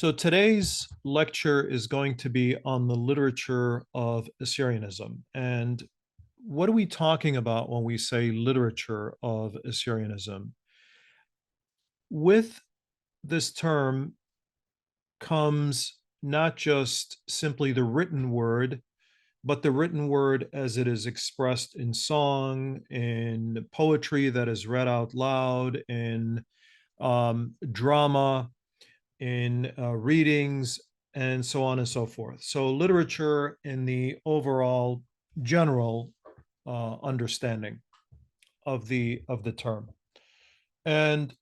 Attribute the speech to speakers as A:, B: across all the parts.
A: So today's lecture is going to be on the literature of Assyrianism. And what are we talking about when we say literature of Assyrianism? With this term comes not just simply the written word, but the written word as it is expressed in song, in poetry that is read out loud, in drama, in readings, and so on and so forth. So literature in the overall general understanding of the term. And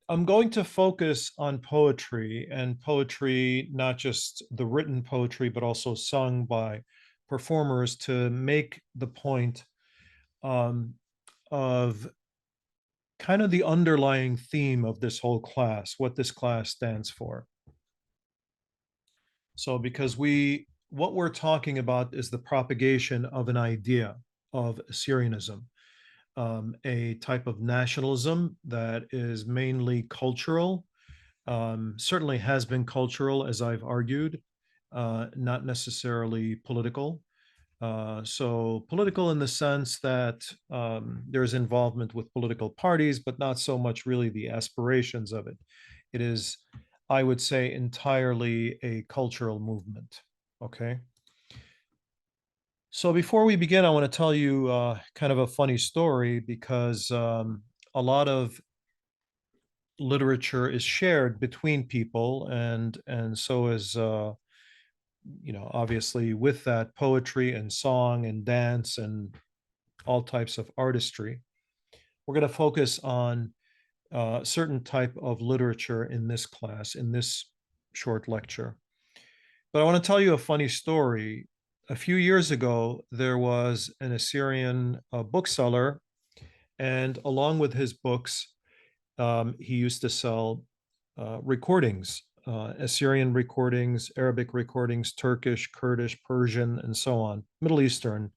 A: I'm going to focus on poetry, and poetry, not just the written poetry, but also sung by performers, to make the point um, of kind of the underlying theme of this whole class, what this class stands for. So because what we're talking about is the propagation of an idea of Assyrianism, a type of nationalism that is mainly cultural, certainly has been cultural, as I've argued, not necessarily political. So political in the sense that there's involvement with political parties, but not so much really the aspirations of it. It is, I would say, entirely a cultural movement. Okay. So before we begin, I want to tell you kind of a funny story because a lot of literature is shared between people, and so is obviously with that poetry and song and dance and all types of artistry. We're going to focus on a certain type of literature in this class, in this short lecture. But I want to tell you a funny story. A few years ago, there was an Assyrian bookseller, and along with his books, he used to sell recordings, Assyrian recordings, Arabic recordings, Turkish, Kurdish, Persian, and so on, Middle Eastern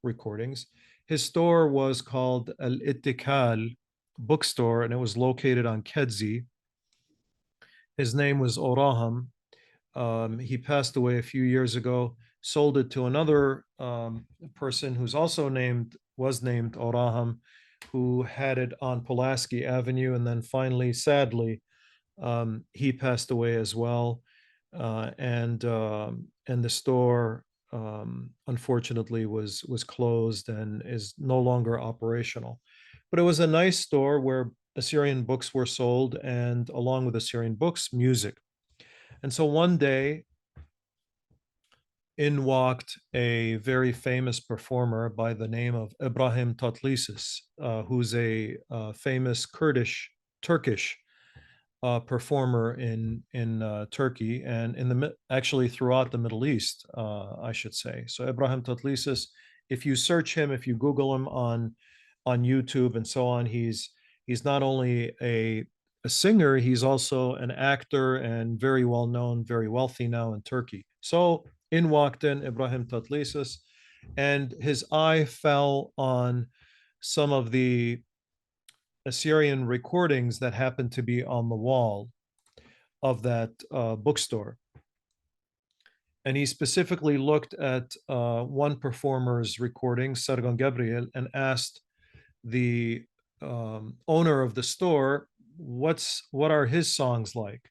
A: recordings. His store was called Al Ittikal Bookstore, and it was located on Kedzi. His name was Oraham. He passed away a few years ago, sold it to another person who's also was named Oraham, who had it on Pulaski Avenue. And then finally, sadly, he passed away as well. And the store unfortunately was closed and is no longer operational. But it was a nice store where Assyrian books were sold, and along with Assyrian books, music. And so one day, in walked a very famous performer by the name of Ibrahim Tatlisis, who's a famous Turkish performer in Turkey and actually throughout the Middle East, I should say. So Ibrahim Tatlisis, if you search him, if you Google him on YouTube and so on, he's not only a singer, he's also an actor and very well known, very wealthy now in Turkey. So in walked in Ibrahim Tatlisis, and his eye fell on some of the Assyrian recordings that happened to be on the wall of that bookstore. And he specifically looked at one performer's recording, Sargon Gabriel, and asked the owner of the store, what are his songs like?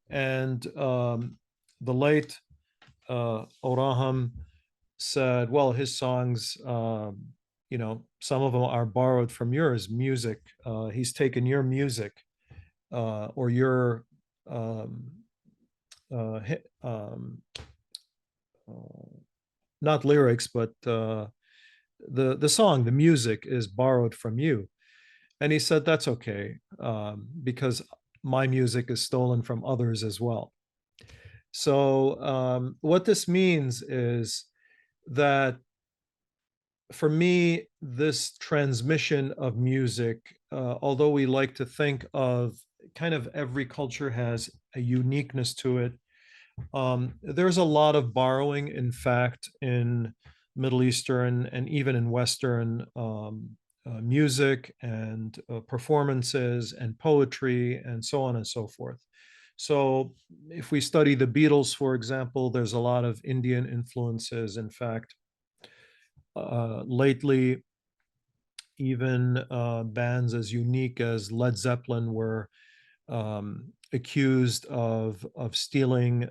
A: And the late Oraham said, well, his songs, some of them are borrowed from yours music. He's taken your music or your um, um, not lyrics, but the song, the music is borrowed from you. And he said, that's okay, because my music is stolen from others as well. So what this means is that for me, this transmission of music, although we like to think of kind of every culture has a uniqueness to it, there's a lot of borrowing, in fact, in Middle Eastern and even in Western music and performances and poetry and so on and so forth. So if we study the Beatles, for example, there's a lot of Indian influences. In fact, lately, even bands as unique as Led Zeppelin were accused of stealing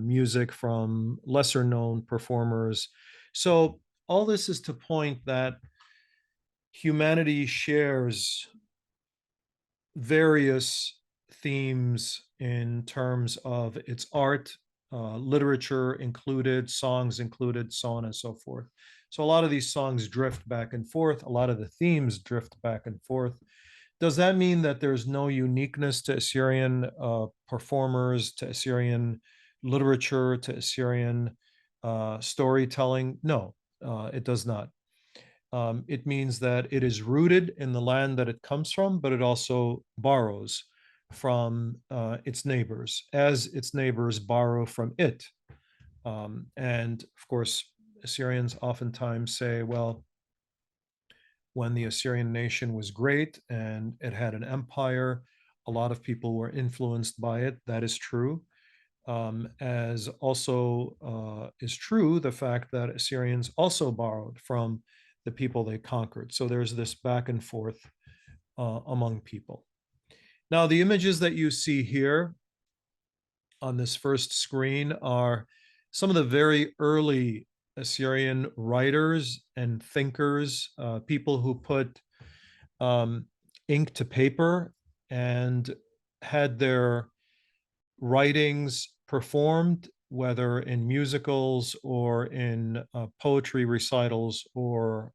A: music from lesser known performers. So all this is to point that humanity shares various themes in terms of its art, literature included, songs included, so on and so forth. So a lot of these songs drift back and forth. A lot of the themes drift back and forth. Does that mean that there's no uniqueness to Assyrian performers, to Assyrian literature, to Assyrian storytelling? No, it does not. It means that it is rooted in the land that it comes from, but it also borrows from its neighbors, as its neighbors borrow from it. And of course, Assyrians oftentimes say, well, when the Assyrian nation was great and it had an empire, a lot of people were influenced by it. That is true. As also is true the fact that Assyrians also borrowed from the people they conquered. So there's this back and forth among people. Now, the images that you see here on this first screen are some of the very early Assyrian writers and thinkers, people who put ink to paper and had their writings performed, whether in musicals or in poetry recitals or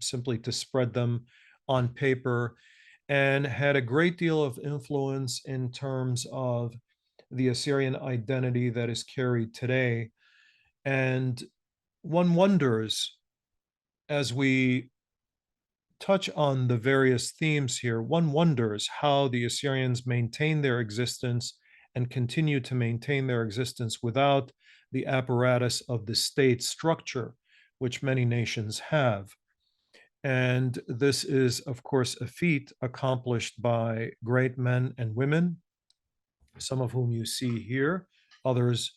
A: simply to spread them on paper, and had a great deal of influence in terms of the Assyrian identity that is carried today. And one wonders, as we touch on the various themes here, one wonders how the Assyrians maintain their existence and continue to maintain their existence without the apparatus of the state structure, which many nations have. And this is, of course, a feat accomplished by great men and women, some of whom you see here, others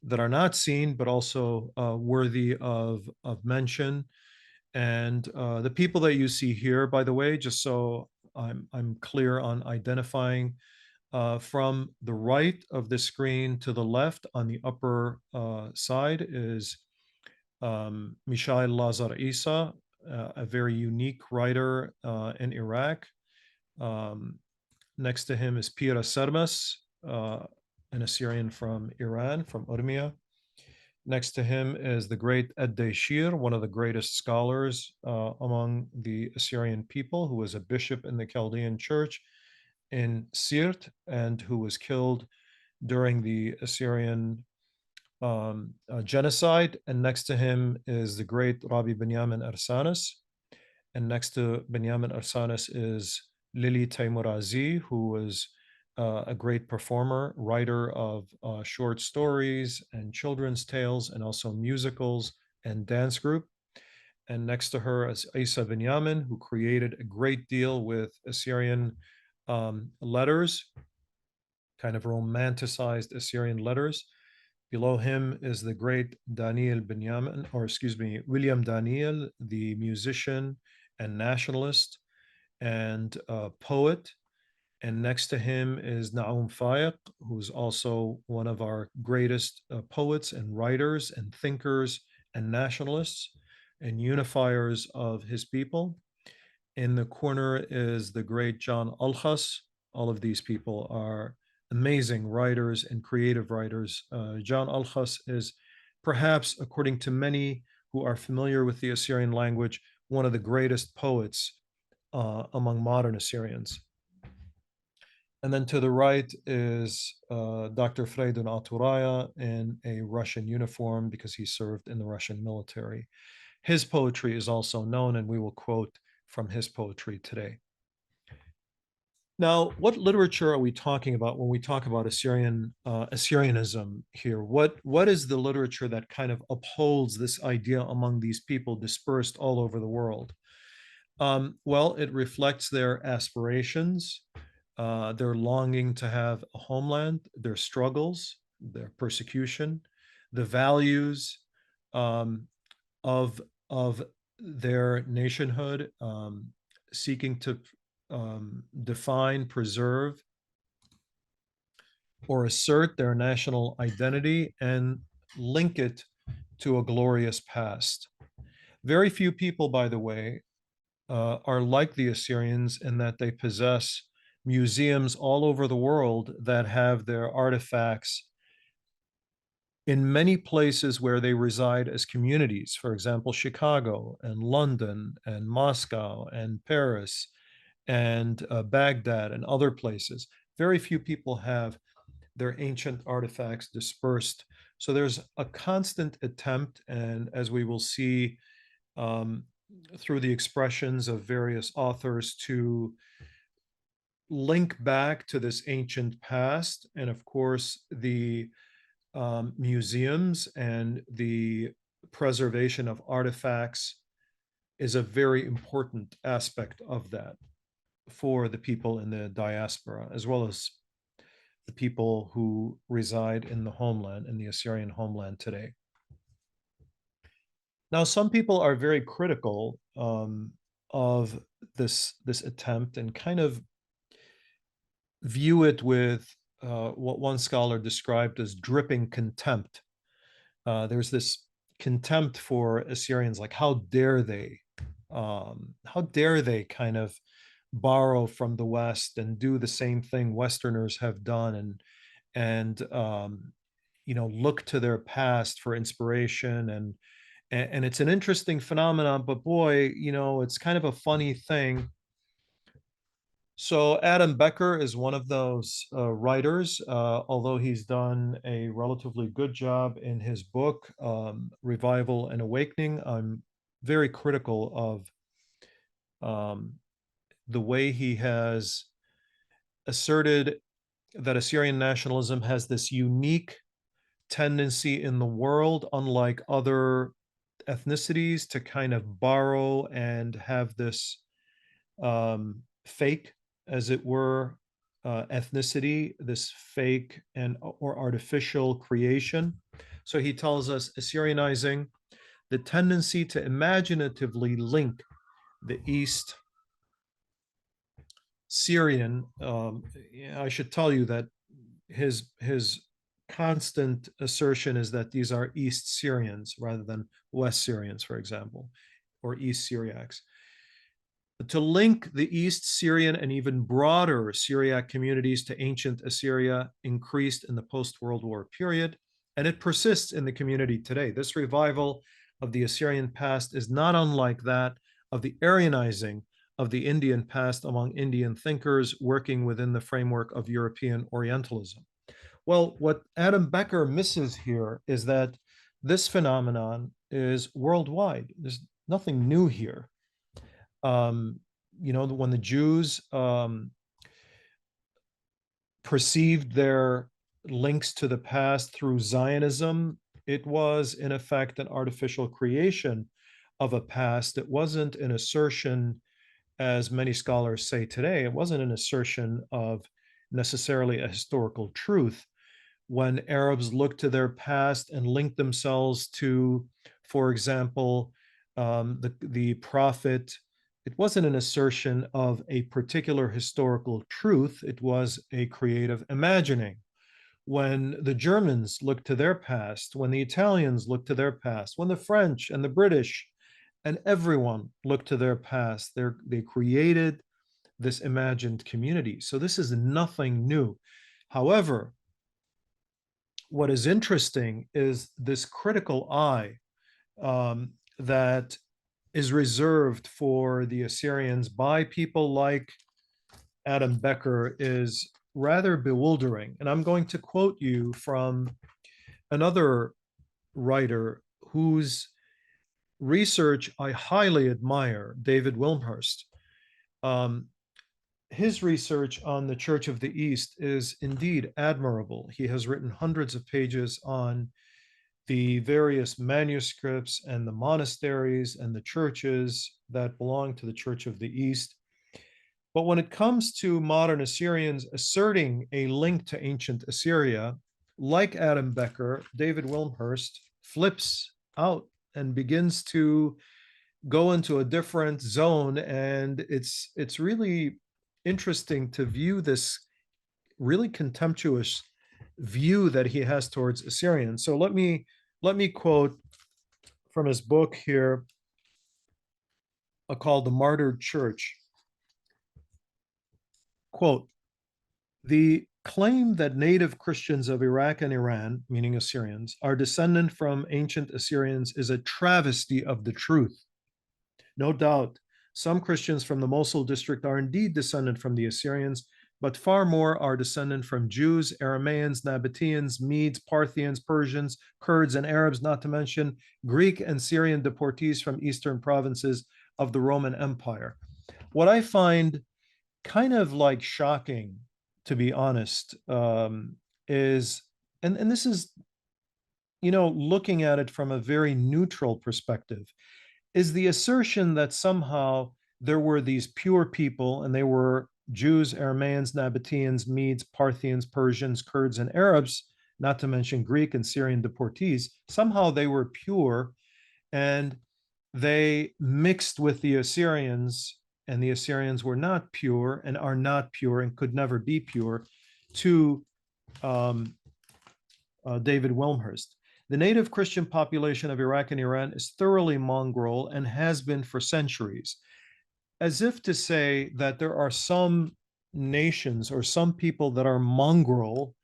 A: that are not seen, but also worthy of mention. And the people that you see here, by the way, just so I'm clear on identifying, from the right of the screen to the left on the upper side is Mishail Lazar Isa, a very unique writer in Iraq. Um, Next to him is Pira Sermes, an Assyrian from Iran, from Urmia. Next to him is the great Ed-Deshir, one of the greatest scholars among the Assyrian people, who was a bishop in the Chaldean church in Sirt and who was killed during the Assyrian genocide. And next to him is the great Rabbi Benjamin Arsanis. And next to Benjamin Arsanis is Lili Taimurazi, who was a great performer, writer of short stories and children's tales, and also musicals and dance group. And next to her is Isa Benjamin, who created a great deal with Assyrian letters, kind of romanticized Assyrian letters. Below him is the great Daniel Benjamin, or excuse me, William Daniel, the musician and nationalist and poet. And next to him is Naum Fayek, who's also one of our greatest poets and writers and thinkers and nationalists and unifiers of his people. In the corner is the great John Alchas. All of these people are amazing writers and creative writers. John Alchas is perhaps, according to many who are familiar with the Assyrian language, one of the greatest poets among modern Assyrians. And then to the right is Dr. Freidun Aturaya in a Russian uniform because he served in the Russian military. His poetry is also known, and we will quote from his poetry today. Now, what literature are we talking about when we talk about Assyrianism here? What is the literature that kind of upholds this idea among these people dispersed all over the world? Well, it reflects their aspirations, their longing to have a homeland, their struggles, their persecution, the values um, of of their nationhood, seeking to define, preserve, or assert their national identity and link it to a glorious past. Very few people, by the way, are like the Assyrians in that they possess museums all over the world that have their artifacts in many places where they reside as communities. For example, Chicago and London and Moscow and Paris and Baghdad and other places. Very few people have their ancient artifacts dispersed. So there's a constant attempt, and as we will see um, through the expressions of various authors, to link back to this ancient past. And of course, the museums and the preservation of artifacts is a very important aspect of that for the people in the diaspora, as well as the people who reside in the homeland, in the Assyrian homeland today. Now, some people are very critical of this attempt and kind of view it with what one scholar described as dripping contempt. There's this contempt for Assyrians, like how dare they kind of borrow from the West and do the same thing Westerners have done, and look to their past for inspiration, and it's an interesting phenomenon. But boy, it's kind of a funny thing. So Adam Becker is one of those writers, although he's done a relatively good job in his book, Revival and Awakening. I'm very critical of the way he has asserted that Assyrian nationalism has this unique tendency in the world, unlike other ethnicities, to kind of borrow and have this fake, as it were, ethnicity, this fake and or artificial creation. So he tells us Assyrianizing, the tendency to imaginatively link the East Syrian. I should tell you that his constant assertion is that these are East Syrians rather than West Syrians, for example, or East Syriacs. To link the East Syrian and even broader Syriac communities to ancient Assyria increased in the post-World War period, and it persists in the community today. This revival of the Assyrian past is not unlike that of the Aryanizing of the Indian past among Indian thinkers working within the framework of European Orientalism. Well, what Adam Becker misses here is that this phenomenon is worldwide. There's nothing new here. When the Jews perceived their links to the past through Zionism, it was in effect an artificial creation of a past. It wasn't an assertion, as many scholars say today, it wasn't an assertion of necessarily a historical truth. When Arabs looked to their past and linked themselves to, for example, the prophet, it wasn't an assertion of a particular historical truth, it was a creative imagining. When the Germans looked to their past, when the Italians looked to their past, when the French and the British and everyone looked to their past, they created this imagined community. So this is nothing new. However, what is interesting is this critical eye that is reserved for the Assyrians by people like Adam Becker is rather bewildering. And I'm going to quote you from another writer whose research I highly admire, David Wilmhurst. Um, his research on the Church of the East is indeed admirable. He has written hundreds of pages on the various manuscripts and the monasteries and the churches that belong to the Church of the East. But when it comes to modern Assyrians asserting a link to ancient Assyria, like Adam Becker, David Wilmhurst flips out and begins to go into a different zone. And it's really interesting to view this really contemptuous view that he has towards Assyrians. So let me quote from his book here called The Martyred Church. Quote, the claim that native Christians of Iraq and Iran, meaning Assyrians, are descendant from ancient Assyrians is a travesty of the truth. No doubt, some Christians from the Mosul district are indeed descendant from the Assyrians, but far more are descendant from Jews, Aramaeans, Nabateans, Medes, Parthians, Persians, Kurds, and Arabs, not to mention Greek and Syrian deportees from eastern provinces of the Roman Empire. What I find kind of like shocking, to be honest, is, and this is, looking at it from a very neutral perspective, is the assertion that somehow there were these pure people, and they were Jews, Aramaeans, Nabateans, Medes, Parthians, Persians, Kurds, and Arabs, not to mention Greek and Syrian deportees. Somehow they were pure, and they mixed with the Assyrians, and the Assyrians were not pure and are not pure and could never be pure, to David Wilmhurst. The native Christian population of Iraq and Iran is thoroughly mongrel and has been for centuries, as if to say that there are some nations or some people that are mongrel,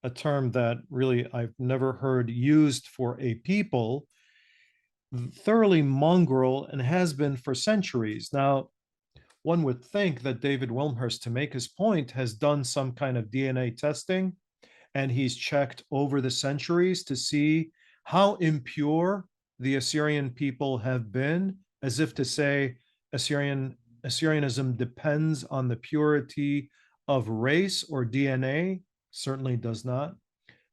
A: a term that really I've never heard used for a people, thoroughly mongrel and has been for centuries. Now, one would think that David Wilmhurst, to make his point, has done some kind of DNA testing, and he's checked over the centuries to see how impure the Assyrian people have been, as if to say Assyrianism depends on the purity of race or DNA. Certainly does not.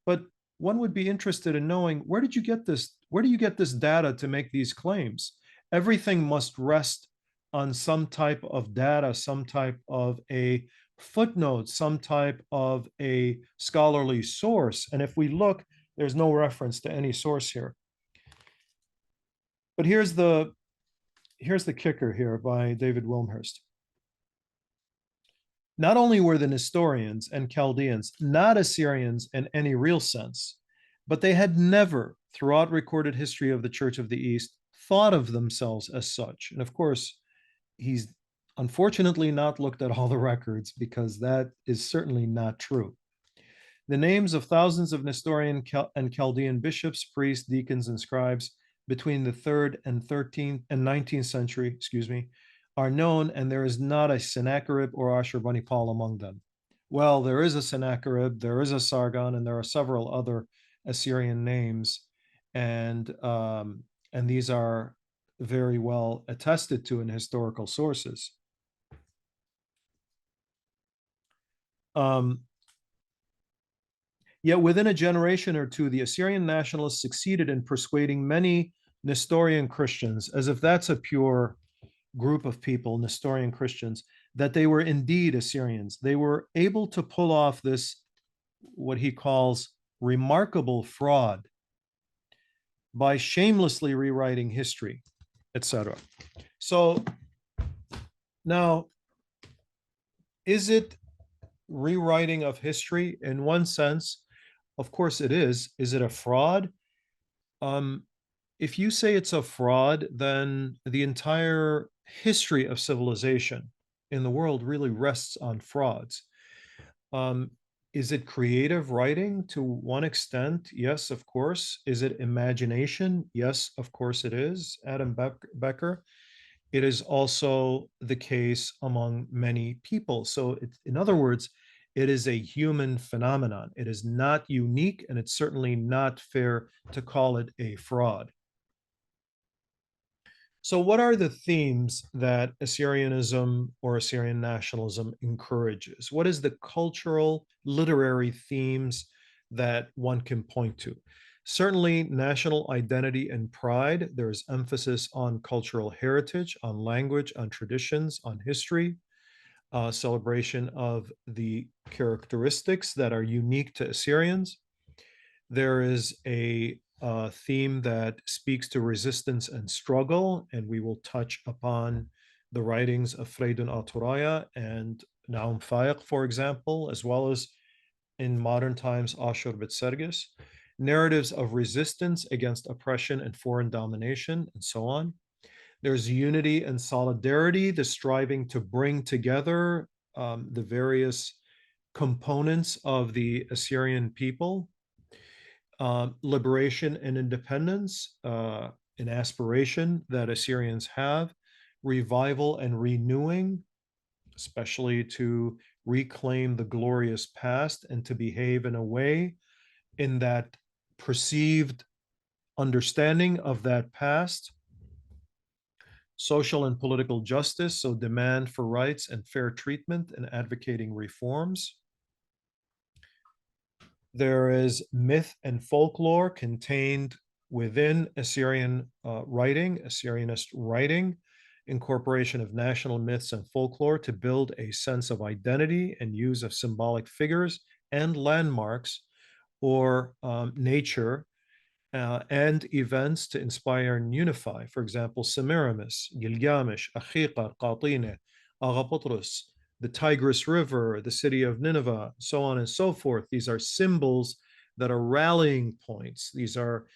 A: But one would be interested in knowing, where do you get this data to make these claims? Everything must rest on some type of data, some type of a footnote, some type of a scholarly source. And if we look, there's no reference to any source here. But here's the kicker here by David Wilmhurst. Not only were the Nestorians and Chaldeans not Assyrians in any real sense, but they had never, throughout recorded history of the Church of the East, thought of themselves as such. And of course, he's unfortunately not looked at all the records, because that is certainly not true. The names of thousands of Nestorian and Chaldean bishops, priests, deacons, and scribes between the 3rd and 13th and 19th century, are known, and there is not a Sennacherib or Ashurbanipal among them. Well, there is a Sennacherib, there is a Sargon, and there are several other Assyrian names, and these are very well attested to in historical sources. Yet within a generation or two, the Assyrian nationalists succeeded in persuading many Nestorian Christians, as if that's a pure group of people, Nestorian Christians, that they were indeed Assyrians. They were able to pull off this, what he calls remarkable fraud, by shamelessly rewriting history, etc. So now, is it rewriting of history? In one sense, of course it is. Is it a fraud? If you say it's a fraud, then the entire history of civilization in the world really rests on frauds. Is it creative writing to one extent? Yes, of course. Is it imagination? Yes, of course it is, Adam Becker. It is also the case among many people. So in other words, it is a human phenomenon. It is not unique, and it's certainly not fair to call it a fraud. So what are the themes that Assyrianism or Assyrian nationalism encourages? What is the cultural, literary themes that one can point to? Certainly national identity and pride. There is emphasis on cultural heritage, on language, on traditions, on history. celebration of the characteristics that are unique to Assyrians. There is a theme that speaks to resistance and struggle, and we will touch upon the writings of Freydun Aturaya and Naum Fayq, for example, as well as in modern times Ashur Bitsergis, narratives of resistance against oppression and foreign domination, and so on. There's unity and solidarity, the striving to bring together the various components of the Assyrian people, liberation and independence, an aspiration that Assyrians have, revival and renewing, especially to reclaim the glorious past and to behave in a way in that perceived understanding of that past, social and political justice, so demand for rights and fair treatment and advocating reforms. There is myth and folklore contained within Assyrian writing, Assyrianist writing, incorporation of national myths and folklore to build a sense of identity and use of symbolic figures and landmarks or nature and events to inspire and unify. For example, Semiramis, Gilgamesh, Achiqa, Qatine, Agapotros, the Tigris River, the city of Nineveh, so on and so forth. These are symbols that are rallying points. These are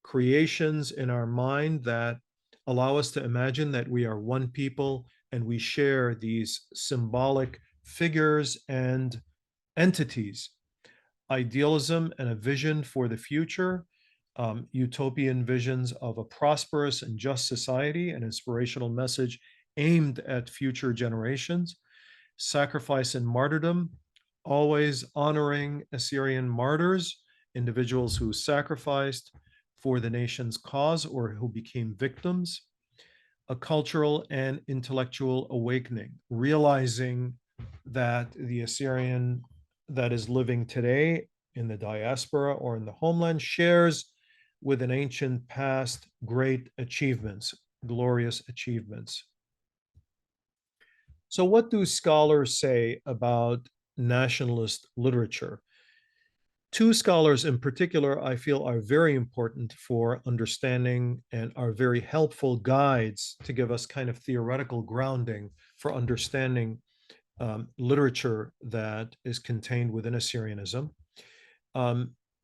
A: creations in our mind that allow us to imagine that we are one people and we share these symbolic figures and entities. Idealism and a vision for the future, utopian visions of a prosperous and just society, an inspirational message aimed at future generations, sacrifice and martyrdom, always honoring Assyrian martyrs, individuals who sacrificed for the nation's cause or who became victims, a cultural and intellectual awakening, realizing that the Assyrian that is living today in the diaspora or in the homeland shares with an ancient past great achievements, glorious achievements. So, what do scholars say about nationalist literature? Two scholars in particular, I feel, are very important for understanding and are very helpful guides to give us kind of theoretical grounding for understanding literature that is contained within Assyrianism.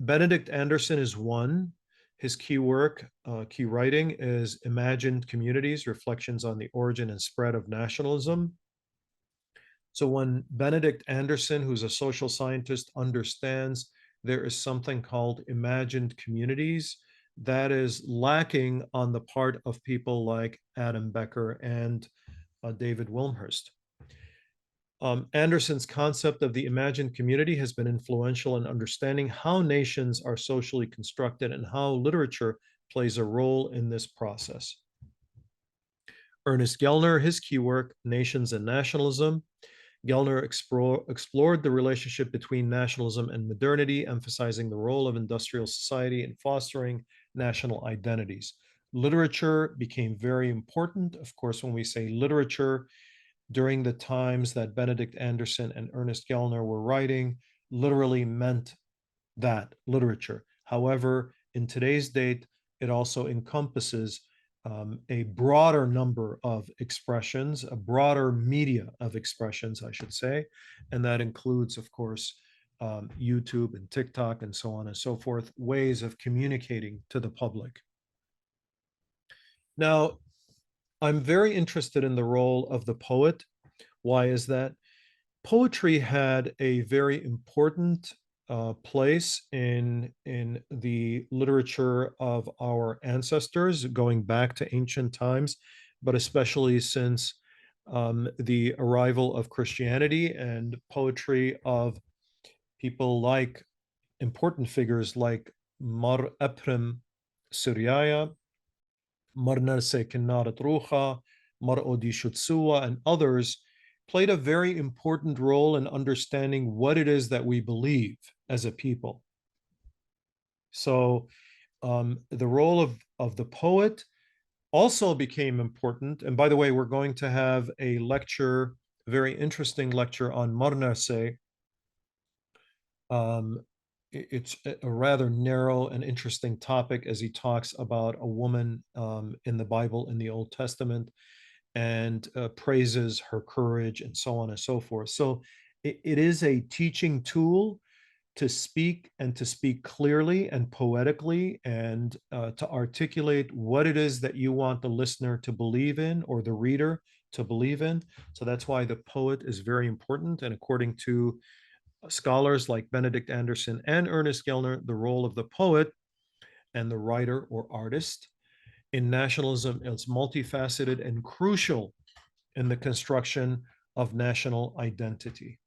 A: Benedict Anderson is one. His key work, key writing is Imagined Communities, Reflections on the Origin and Spread of Nationalism. So when Benedict Anderson, who's a social scientist, understands there is something called imagined communities that is lacking on the part of people like Adam Becker and David Wilmhurst. Anderson's concept of the imagined community has been influential in understanding how nations are socially constructed and how literature plays a role in this process. Ernest Gellner, his key work, Nations and Nationalism. Gellner explored the relationship between nationalism and modernity, emphasizing the role of industrial society in fostering national identities. Literature became very important. Of course, when we say literature, during the times that Benedict Anderson and Ernest Gellner were writing, literally meant that literature. However, in today's date, it also encompasses a broader number of expressions, a broader media of expressions, I should say, and that includes, of course, YouTube and TikTok and so on and so forth, ways of communicating to the public. Now, I'm very interested in the role of the poet. Why is that? Poetry had a very important place in the literature of our ancestors, going back to ancient times, but especially since the arrival of Christianity and poetry of people like important figures like Mar Eprim Suryaya, Marnarse Kinnarat Rucha, Mar Odishutsua, and others played a very important role in understanding what it is that we believe as a people. So the role of the poet also became important. And by the way, we're going to have a lecture very interesting lecture on Marnase. Um, it's a rather narrow and interesting topic as he talks about a woman in the Bible in the Old Testament and praises her courage and so on and so forth. So it is a teaching tool to speak and to speak clearly and poetically and to articulate what it is that you want the listener to believe in or the reader to believe in. So that's why the poet is very important. And according to scholars like Benedict Anderson and Ernest Gellner, the role of the poet and the writer or artist in nationalism is multifaceted and crucial in the construction of national identity.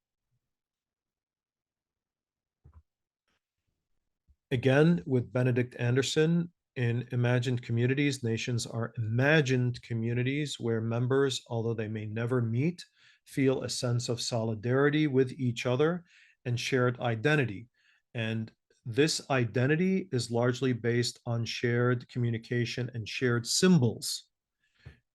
A: Again, with Benedict Anderson, in imagined communities, nations are imagined communities where members, although they may never meet, feel a sense of solidarity with each other and shared identity. And this identity is largely based on shared communication and shared symbols.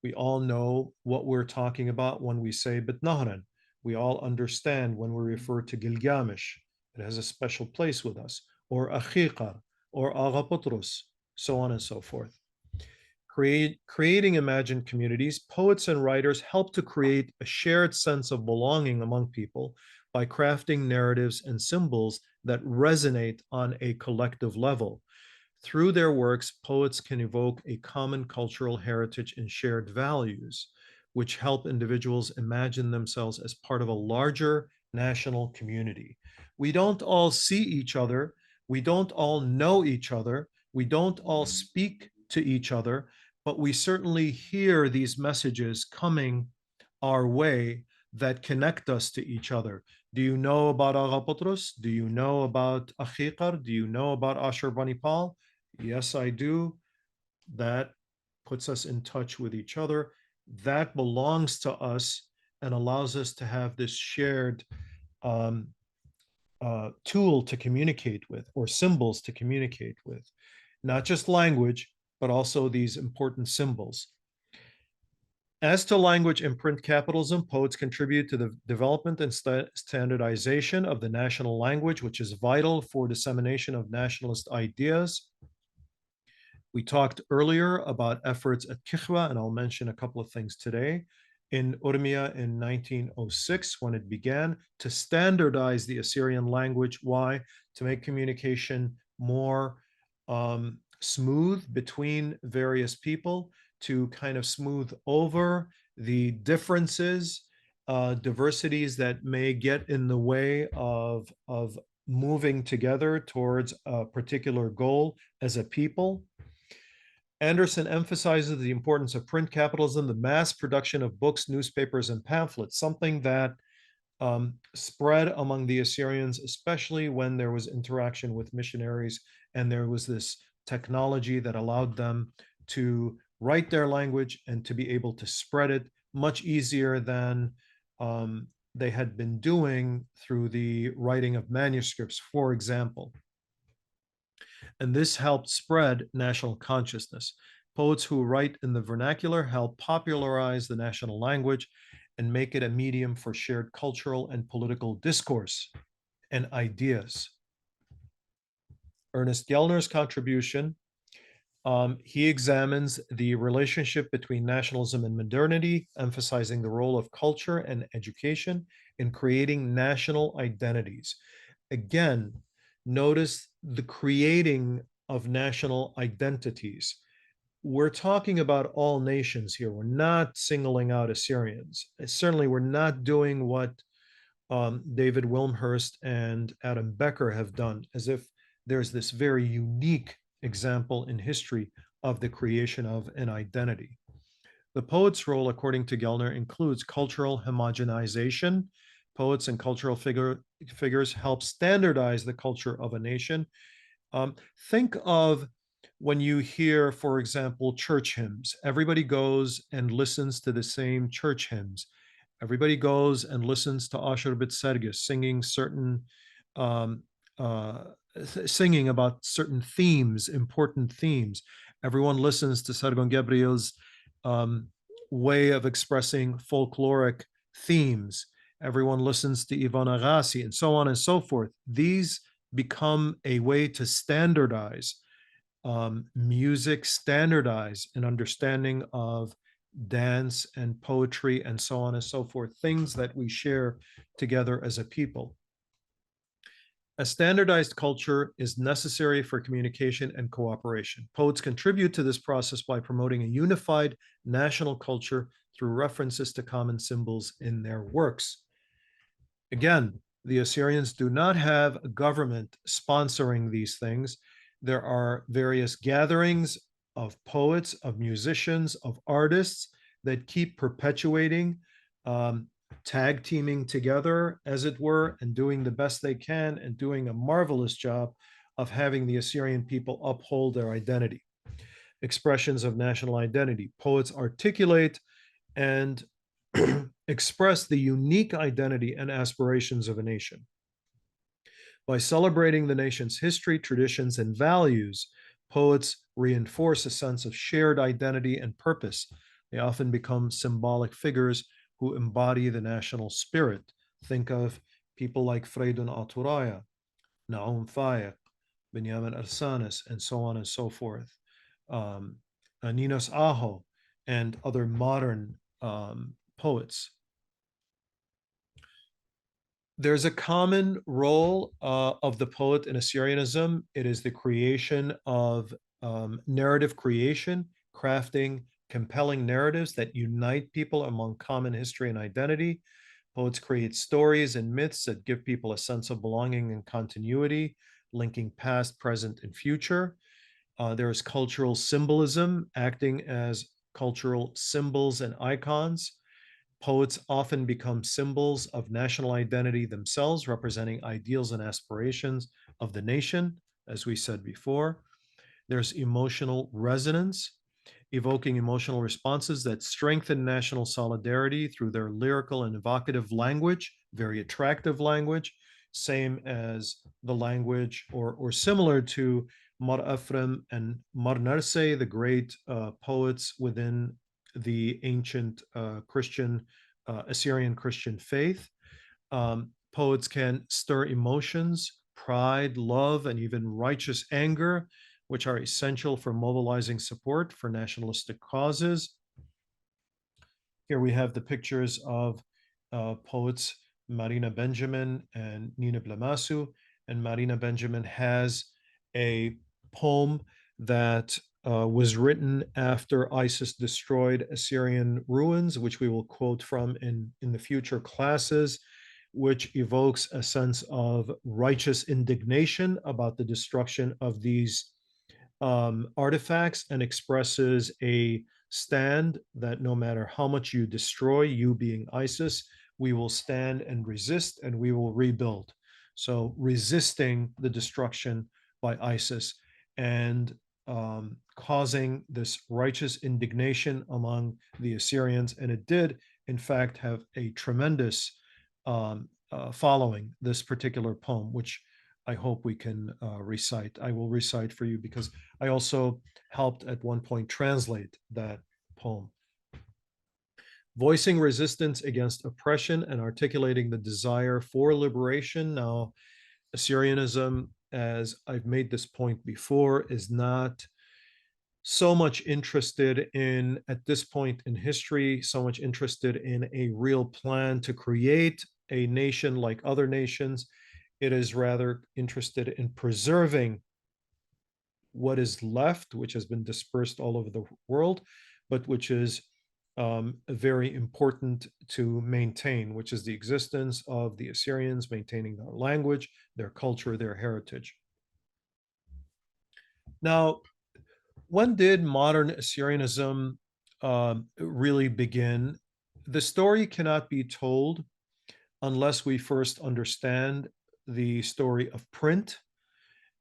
A: We all know what we're talking about when we say Bitnahran. We all understand when we refer to Gilgamesh. It has a special place with us, or Achiqar, or Agha so on and so forth. Creating imagined communities, poets and writers help to create a shared sense of belonging among people by crafting narratives and symbols that resonate on a collective level. Through their works, poets can evoke a common cultural heritage and shared values, which help individuals imagine themselves as part of a larger national community. We don't all see each other. We don't all know each other. We don't all speak to each other, but we certainly hear these messages coming our way that connect us to each other. Do you know about Agha Do you know about Achiqar? Do you know about Ashurbanipal? Yes, I do. That puts us in touch with each other. That belongs to us and allows us to have this shared um, tool to communicate with or symbols to communicate with, not just language, but also these important symbols. As to language and print capitalism, poets contribute to the development and standardization of the national language, which is vital for dissemination of nationalist ideas. We talked earlier about efforts at Kichwa, and I'll mention a couple of things today. In Urmia in 1906, when it began to standardize the Assyrian language. Why? To make communication more smooth between various people, to kind of smooth over the differences, diversities that may get in the way of moving together towards a particular goal as a people. Anderson emphasizes the importance of print capitalism, the mass production of books, newspapers, and pamphlets, something that spread among the Assyrians, especially when there was interaction with missionaries and there was this technology that allowed them to write their language and to be able to spread it much easier than they had been doing through the writing of manuscripts, for example. And this helped spread national consciousness. Poets who write in the vernacular help popularize the national language and make it a medium for shared cultural and political discourse and ideas. Ernest Gellner's contribution, he examines the relationship between nationalism and modernity, emphasizing the role of culture and education in creating national identities. Again, notice the creating of national identities. We're talking about all nations here. We're not singling out Assyrians. Certainly, we're not doing what David Wilmhurst and Adam Becker have done, as if there's this very unique example in history of the creation of an identity. The poet's role, according to Gellner, includes cultural homogenization. Poets and cultural figures help standardize the culture of a nation. Think of when you hear, for example, church hymns. Everybody goes and listens to the same church hymns. Everybody goes and listens to Asher Bitsergis singing certain, um, uh, singing about certain themes, important themes. Everyone listens to Sargon Gabriel's way of expressing folkloric themes. Everyone listens to Ivan Agassi, and so on and so forth. These become a way to standardize music, standardize an understanding of dance and poetry, and so on and so forth, things that we share together as a people. A standardized culture is necessary for communication and cooperation. Poets contribute to this process by promoting a unified national culture through references to common symbols in their works. Again, the Assyrians do not have a government sponsoring these things. There are various gatherings of poets, of musicians, of artists that keep perpetuating, tag teaming together, as it were, and doing the best they can and doing a marvelous job of having the Assyrian people uphold their identity. Expressions of national identity. Poets articulate and express the unique identity and aspirations of a nation. By celebrating the nation's history, traditions, and values, poets reinforce a sense of shared identity and purpose. They often become symbolic figures who embody the national spirit. Think of people like Freydun Aturaya, Naum Fayek, Benjamin Arsanis, and so on and so forth. Ninos Aho, and other modern poets. There's a common role of the poet in Assyrianism. It is the creation of narrative creation, crafting compelling narratives that unite people among common history and identity. Poets create stories and myths that give people a sense of belonging and continuity, linking past, present, and future. There is cultural symbolism, acting as cultural symbols and icons. Poets often become symbols of national identity themselves, representing ideals and aspirations of the nation, as we said before. There's emotional resonance, evoking emotional responses that strengthen national solidarity through their lyrical and evocative language, very attractive language, same as the language or similar to Mar Ephraim and Mar Narseh, the great poets within the ancient Assyrian Christian faith. Poets can stir emotions, pride, love, and even righteous anger, which are essential for mobilizing support for nationalistic causes. Here we have the pictures of poets Marina Benjamin and Nina Blamasu. And Marina Benjamin has a poem that was written after ISIS destroyed Assyrian ruins, which we will quote from in the future classes, which evokes a sense of righteous indignation about the destruction of these artifacts and expresses a stand that no matter how much you destroy, you being ISIS, we will stand and resist and we will rebuild. So resisting the destruction by ISIS and causing this righteous indignation among the Assyrians. And it did, in fact, have a tremendous following, this particular poem, which I hope we can recite. I will recite for you because I also helped at one point translate that poem. Voicing resistance against oppression and articulating the desire for liberation. Now, Assyrianism, as I've made this point before, is not so much interested in, at this point in history, so much interested in a real plan to create a nation like other nations. It is rather interested in preserving what is left, which has been dispersed all over the world, but which is very important to maintain, which is the existence of the Assyrians, maintaining their language, their culture, their heritage. Now, when did modern Assyrianism really begin? The story cannot be told unless we first understand the story of print.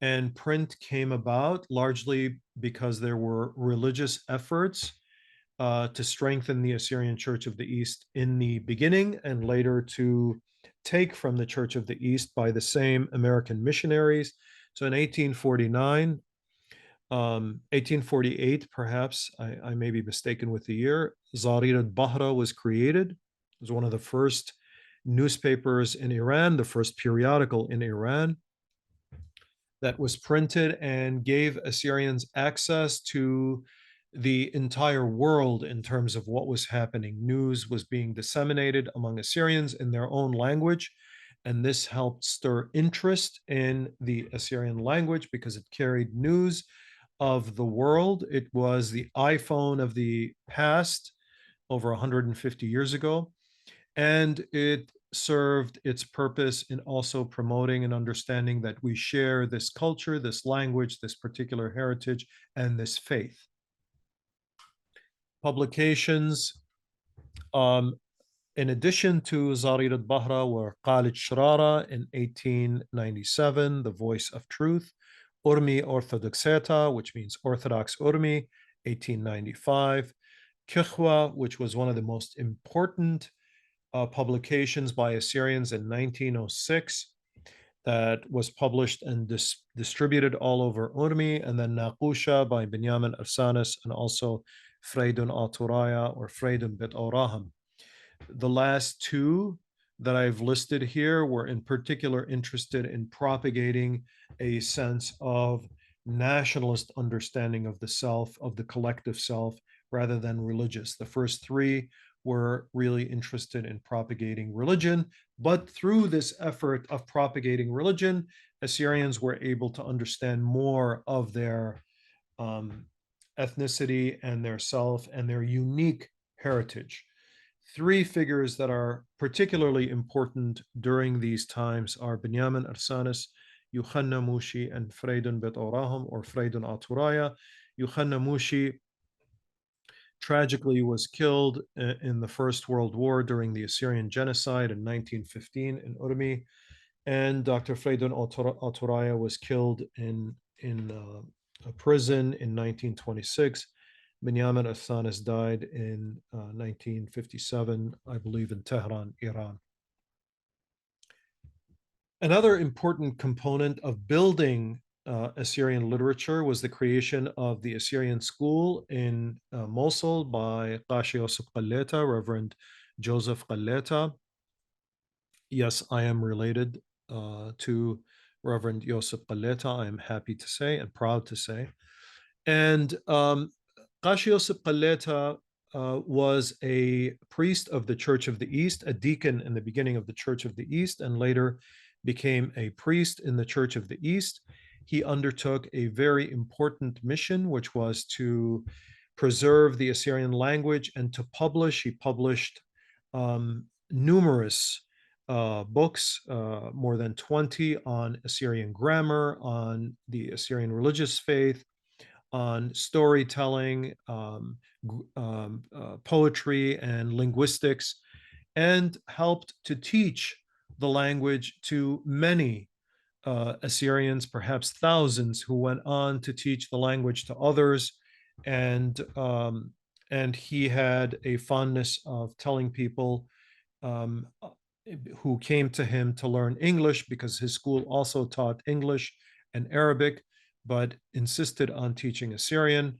A: And print came about largely because there were religious efforts to strengthen the Assyrian Church of the East in the beginning, and later to take from the Church of the East by the same American missionaries. So in 1849, 1848, perhaps, I may be mistaken with the year, Zarir al-Bahra was created. It was one of the first newspapers in Iran, the first periodical in Iran that was printed and gave Assyrians access to the entire world in terms of what was happening. News was being disseminated among Assyrians in their own language, and this helped stir interest in the Assyrian language because it carried news of the world. It was the iPhone of the past over 150 years ago, and it served its purpose in also promoting and understanding that we share this culture, this language, this particular heritage, and this faith. Publications, um, in addition to Zarir al-Bahra, were Khalid Shrara in 1897, The Voice of Truth, Urmi Orthodoxeta, which means Orthodox Urmi, 1895, Kikhwa, which was one of the most important publications by Assyrians in 1906 that was published and distributed all over Urmi, and then Naqusha by Binyamin Arsanis and also Freydun Aturaya or Freydun Bit Oraham. The last two that I've listed here were in particular interested in propagating a sense of nationalist understanding of the self, of the collective self, rather than religious. The first three were really interested in propagating religion, but through this effort of propagating religion, Assyrians were able to understand more of their ethnicity and their self and their unique heritage. Three figures that are particularly important during these times are Binyamin Arsanis, Yuhanna Mushi, and Freydun Bet Orahum or Freydun Aturaya. Yuhanna Mushi tragically was killed in the First World War during the Assyrian genocide in 1915 in Urmi, and Dr. Freydun Aturaya was killed in a prison in 1926. Binyamin Athanas died in 1957, I believe, in Tehran, Iran. Another important component of building Assyrian literature was the creation of the Assyrian school in Mosul by Qashi Yosef Qalleta, Reverend Joseph Qalleta. Yes, I am related to Reverend Yosef Qalleta, I am happy to say and proud to say. And Qashi Yosef Qalleta was a priest of the Church of the East, a deacon in the beginning of the Church of the East, and later became a priest in the Church of the East. He undertook a very important mission, which was to preserve the Assyrian language and to publish. He published numerous books, more than 20, on Assyrian grammar, on the Assyrian religious faith, on storytelling, poetry, and linguistics, and helped to teach the language to many Assyrians, perhaps thousands, who went on to teach the language to others. And he had a fondness of telling people um, who came to him to learn English, because his school also taught English and Arabic, but insisted on teaching Assyrian.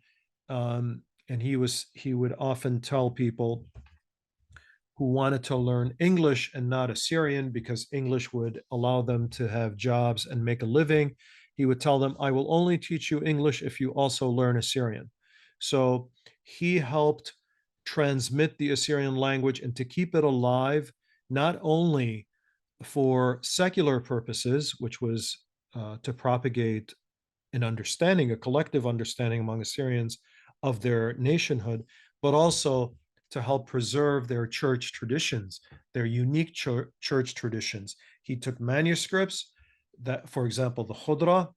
A: And he would often tell people who wanted to learn English and not Assyrian, because English would allow them to have jobs and make a living. He would tell them, I will only teach you English if you also learn Assyrian. So he helped transmit the Assyrian language and to keep it alive, not only for secular purposes, which was to propagate an understanding, a collective understanding among Assyrians of their nationhood, but also to help preserve their church traditions, their unique church traditions. He took manuscripts that, for example, the Khudra,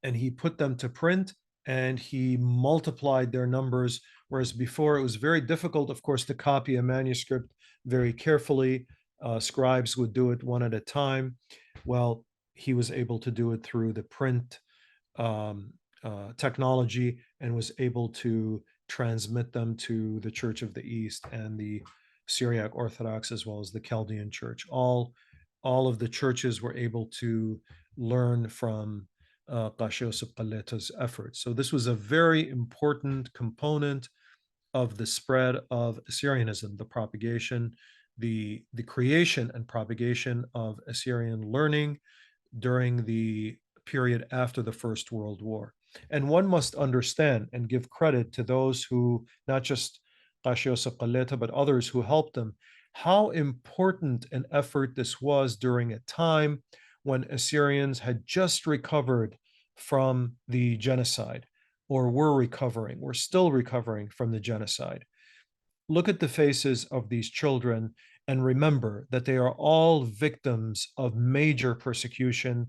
A: and he put them to print and he multiplied their numbers. Whereas before it was very difficult, of course, to copy a manuscript very carefully. Scribes would do it one at a time. Well, he was able to do it through the print technology and was able to transmit them to the Church of the East and the Syriac Orthodox, as well as the Chaldean Church. All of the churches were able to learn from Qashi Yosef Qalleta's efforts. So this was a very important component of the spread of Assyrianism, the propagation, the creation and propagation of Assyrian learning during the period after the First World War. And one must understand and give credit to those who, not just Qashi Yusuf Qaleta, but others who helped them, how important an effort this was during a time when Assyrians had just recovered from the genocide, or were still recovering from the genocide. Look at the faces of these children and remember that they are all victims of major persecution,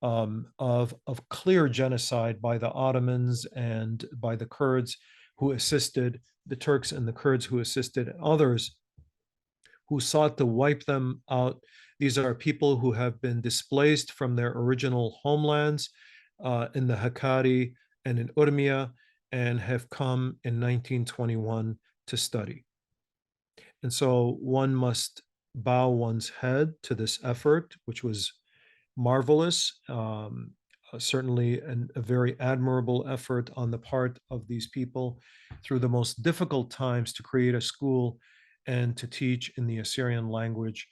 A: of clear genocide by the Ottomans and by the Kurds who assisted, the Turks and the Kurds who assisted, and others who sought to wipe them out. These are people who have been displaced from their original homelands in the Hakkari and in Urmia and have come in 1921 to study. And so one must bow one's head to this effort, which was marvelous, certainly a very admirable effort on the part of these people through the most difficult times to create a school and to teach in the Assyrian language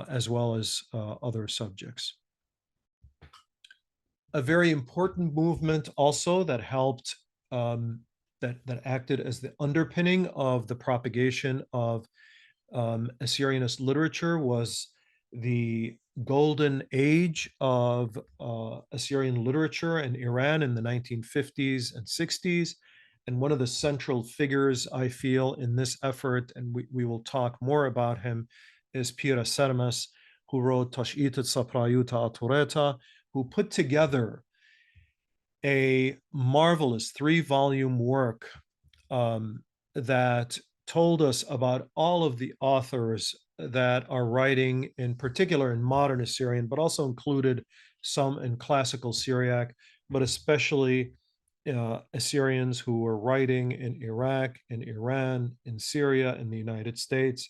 A: as well as other subjects. A very important movement also that helped, that acted as the underpinning of the propagation of Assyrianist literature was the golden age of Assyrian literature in Iran in the 1950s and 60s. And one of the central figures I feel in this effort, and we will talk more about him, is Pir Sarmas, who wrote Tash'it Saprayuta Atureta, who put together a marvelous 3-volume work that told us about all of the authors that are writing, in particular in modern Assyrian, but also included some in classical Syriac, but especially Assyrians who were writing in Iraq, in Iran, in Syria, in the United States.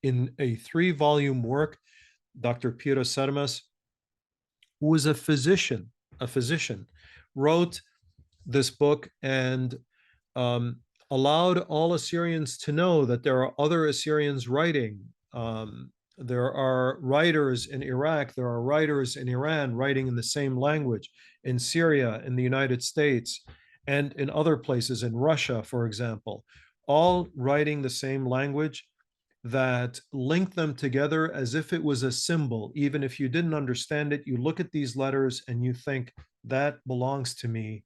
A: In a 3-volume work, Dr. Piro Sarmas, who was a physician, wrote this book and allowed all Assyrians to know that there are other Assyrians writing. There are writers in Iraq, there are writers in Iran writing in the same language, in Syria, in the United States, and in other places, in Russia, for example, all writing the same language that link them together as if it was a symbol. Even if you didn't understand it, you look at these letters and you think, that belongs to me.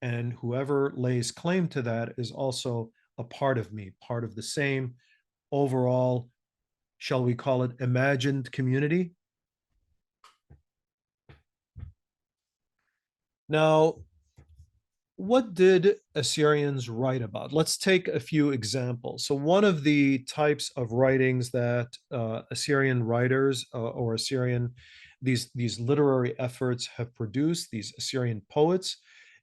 A: And whoever lays claim to that is also a part of me, part of the same overall, shall we call it, imagined community. Now, what did Assyrians write about? Let's take a few examples. So one of the types of writings that Assyrian writers or Assyrian, these literary efforts have produced, these Assyrian poets,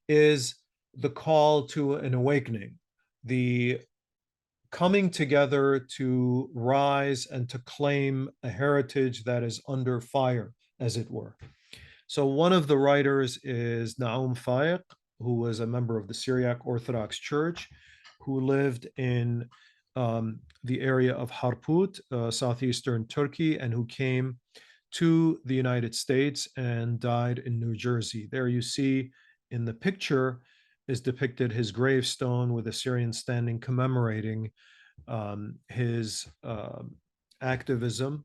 A: is the call to an awakening, the coming together to rise and to claim a heritage that is under fire, as it were. So one of the writers is Naum Faiq, who was a member of the Syriac Orthodox Church, who lived in the area of Harput, southeastern Turkey, and who came to the United States and died in New Jersey. There you see in the picture is depicted his gravestone with Assyrian standing commemorating his activism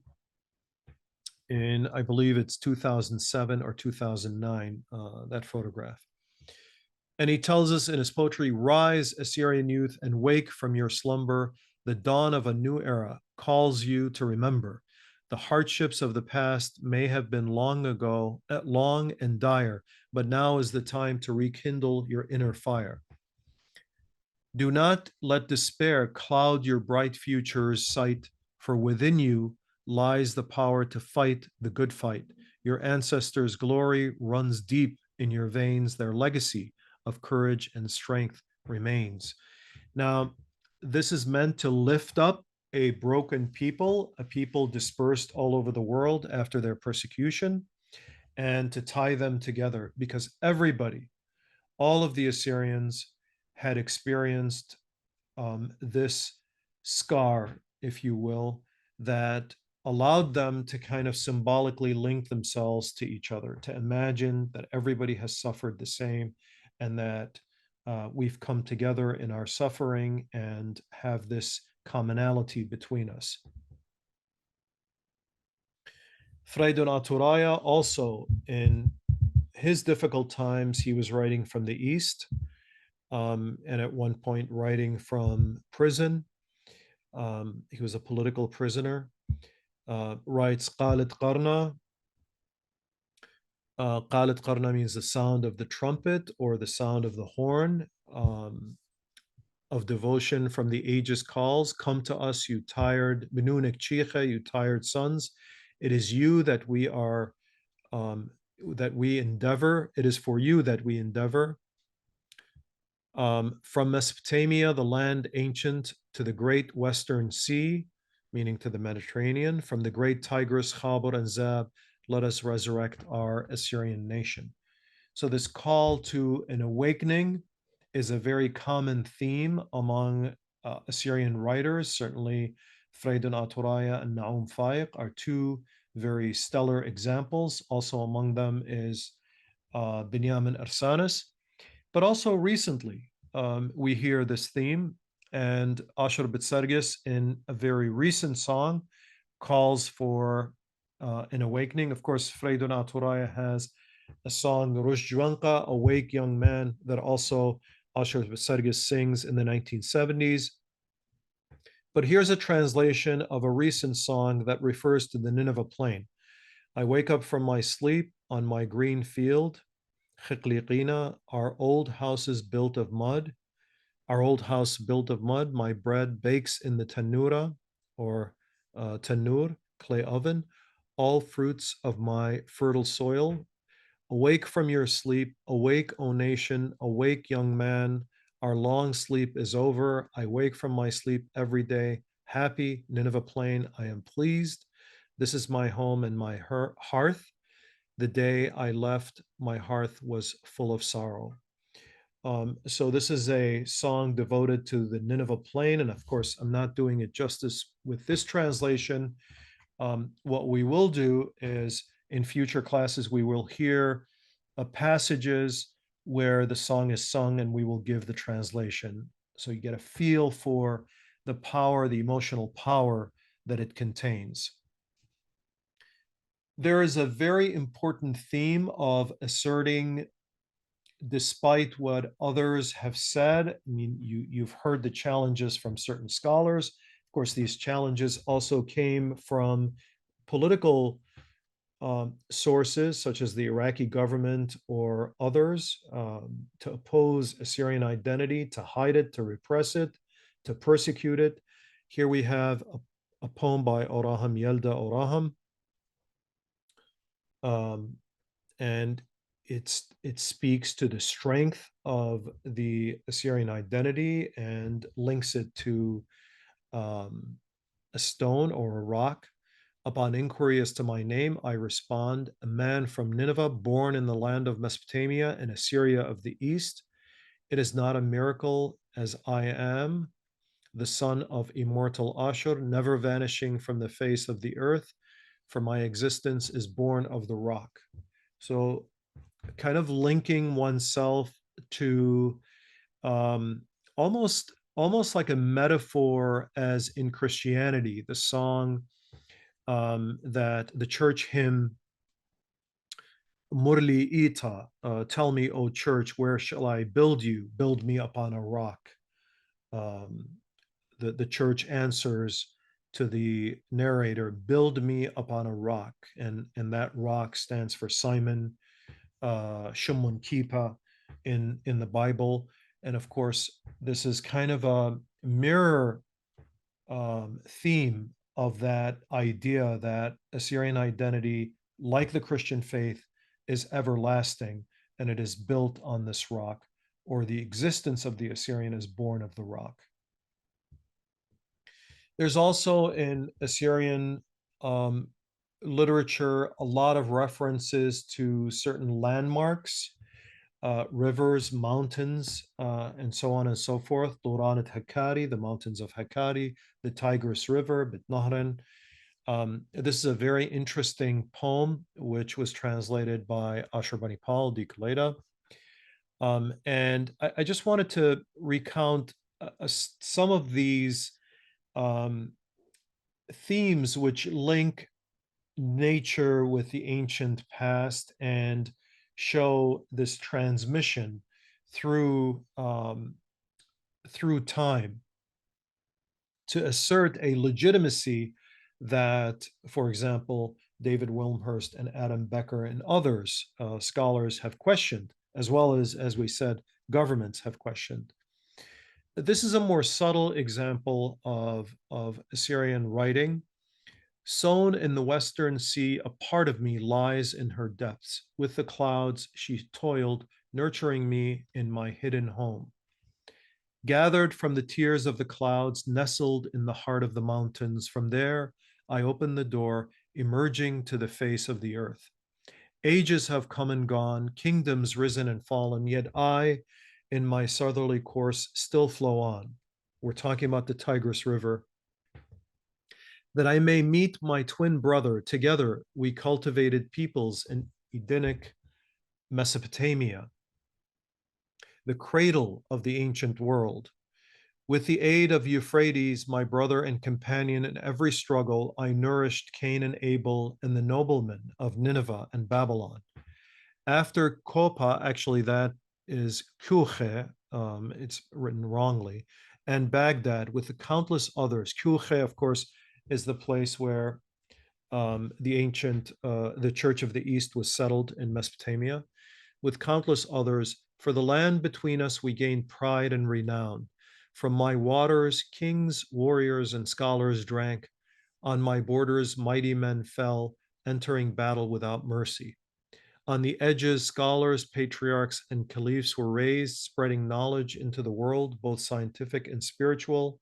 A: in, I believe it's 2007 or 2009, that photograph. And he tells us in his poetry, rise, Assyrian youth, and wake from your slumber. The dawn of a new era calls you to remember. The hardships of the past may have been long ago, long and dire, but now is the time to rekindle your inner fire. Do not let despair cloud your bright future's sight, for within you lies the power to fight the good fight. Your ancestors' glory runs deep in your veins. Their legacy of courage and strength remains. Now, this is meant to lift up a broken people, a people dispersed all over the world after their persecution, and to tie them together, because everybody, all of the Assyrians had experienced this scar, if you will, that allowed them to kind of symbolically link themselves to each other, to imagine that everybody has suffered the same and that we've come together in our suffering and have this commonality between us. Freidun Aturaya also, in his difficult times, he was writing from the East, and at one point writing from prison. He was a political prisoner. Writes قالت قرنا. قالت قرنا means the sound of the trumpet or the sound of the horn of devotion from the ages calls. Come to us, you tired, Benunik Chicha, you tired sons. It is you that we are, that we endeavor. It is for you that we endeavor. From Mesopotamia, the land ancient, to the great western sea, meaning to the Mediterranean, from the great Tigris, Khabur, and Zab, let us resurrect our Assyrian nation. So, this call to an awakening is a very common theme among Assyrian writers. Certainly, Freidun Aturaya and Naum Faiq are two very stellar examples. Also, among them is Binyamin Ersanis. But also recently, we hear this theme, and Ashur Bitsergis, in a very recent song, calls for an awakening. Of course, Freidun Aturaya has a song, Rushjuanka, Awake Young Man, that also Ashur Bitsergis sings in the 1970s. But here's a translation of a recent song that refers to the Nineveh plain. I wake up from my sleep on my green field. Chikliqina, our old house is built of mud. Our old house built of mud. My bread bakes in the tanura, or tanur, clay oven. All fruits of my fertile soil. Awake from your sleep. Awake, O nation. Awake, young man. Our long sleep is over. I wake from my sleep every day. Happy, Nineveh plain. I am pleased. This is my home and my hearth. The day I left, my hearth was full of sorrow. So this is a song devoted to the Nineveh plain, and of course, I'm not doing it justice with this translation. What we will do is, in future classes, we will hear passages where the song is sung, and we will give the translation, so you get a feel for the power, the emotional power that it contains. There is a very important theme of asserting, despite what others have said. I mean, you've heard the challenges from certain scholars. Of course, these challenges also came from political sources, such as the Iraqi government or others, to oppose Assyrian identity, to hide it, to repress it, to persecute it. Here we have a poem by Oraham Yelda Oraham. And it speaks to the strength of the Assyrian identity and links it to a stone or a rock. Upon inquiry as to my name, I respond, a man from Nineveh, born in the land of Mesopotamia and Assyria of the east. It is not a miracle, as I am the son of immortal Ashur, never vanishing from the face of the earth, for my existence is born of the rock. So, kind of linking oneself to almost like a metaphor, as in Christianity, the song that the church hymn Murli Ita, tell me, O church, where shall I build you? Build me upon a rock. Um, the church answers to the narrator, build me upon a rock, and that rock stands for Simon, Shumun Kipa in the Bible. And of course, this is kind of a mirror theme of that idea that Assyrian identity, like the Christian faith, is everlasting, and it is built on this rock, or the existence of the Assyrian is born of the rock. There's also in Assyrian literature a lot of references to certain landmarks. rivers, mountains, and so on and so forth. Duranat Hakkari, the mountains of Hakkari, the Tigris River, Bitnahran. This is a very interesting poem, which was translated by Ashurbanipal di Kaleda. And I just wanted to recount some of these um, themes which link nature with the ancient past and show this transmission through through time to assert a legitimacy that, for example, David Wilmhurst and Adam Becker and others scholars have questioned, as well as we said, governments have questioned. This is a more subtle example of Assyrian writing. Sown in the western sea, a part of me lies in her depths. With the clouds, she toiled, nurturing me in my hidden home. Gathered from the tears of the clouds, nestled in the heart of the mountains, from there I open the door, emerging to the face of the earth. Ages have come and gone, kingdoms risen and fallen, yet I, in my southerly course, still flow on. We're talking about the Tigris River. That I may meet my twin brother. Together we cultivated peoples in Edenic Mesopotamia, the cradle of the ancient world. With the aid of Euphrates, my brother and companion in every struggle, I nourished Cain and Abel and the noblemen of Nineveh and Babylon. After Kopa, actually that is Kuche, it's written wrongly, and Baghdad with the countless others. Kuche, of course, is the place where the Church of the East was settled in Mesopotamia, with countless others. For the land between us, we gained pride and renown. From my waters, kings, warriors, and scholars drank. On my borders, mighty men fell, entering battle without mercy. On the edges, scholars, patriarchs, and caliphs were raised, spreading knowledge into the world, both scientific and spiritual.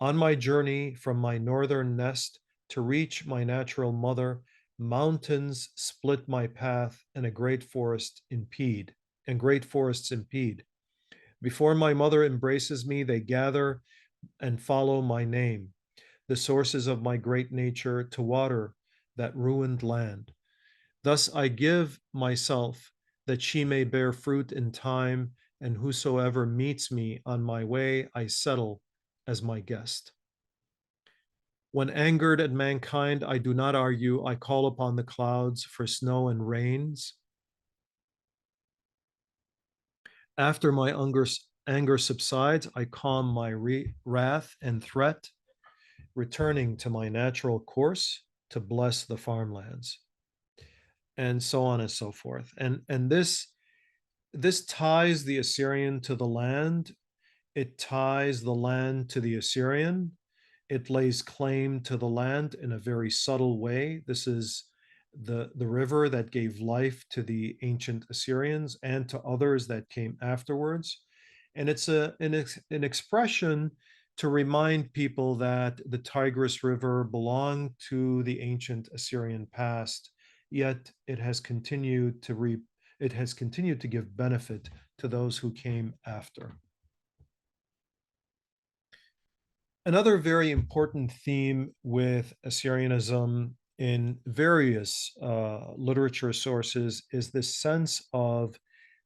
A: On my journey from my northern nest to reach my natural mother, mountains split my path, and great forests impede. Before my mother embraces me, they gather and follow my name, the sources of my great nature, to water that ruined land. Thus I give myself that she may bear fruit in time, and whosoever meets me on my way, I settle as my guest. When angered at mankind, I do not argue. I call upon the clouds for snow and rains. After my anger subsides, I calm my wrath and threat, returning to my natural course to bless the farmlands, and so on and so forth. And this ties the Assyrian to the land. It ties the land to the Assyrian. It lays claim to the land in a very subtle way. This is the river that gave life to the ancient Assyrians and to others that came afterwards. And it's an expression to remind people that the Tigris River belonged to the ancient Assyrian past, yet it has continued to give benefit to those who came after. Another very important theme with Assyrianism in various literature sources is this sense of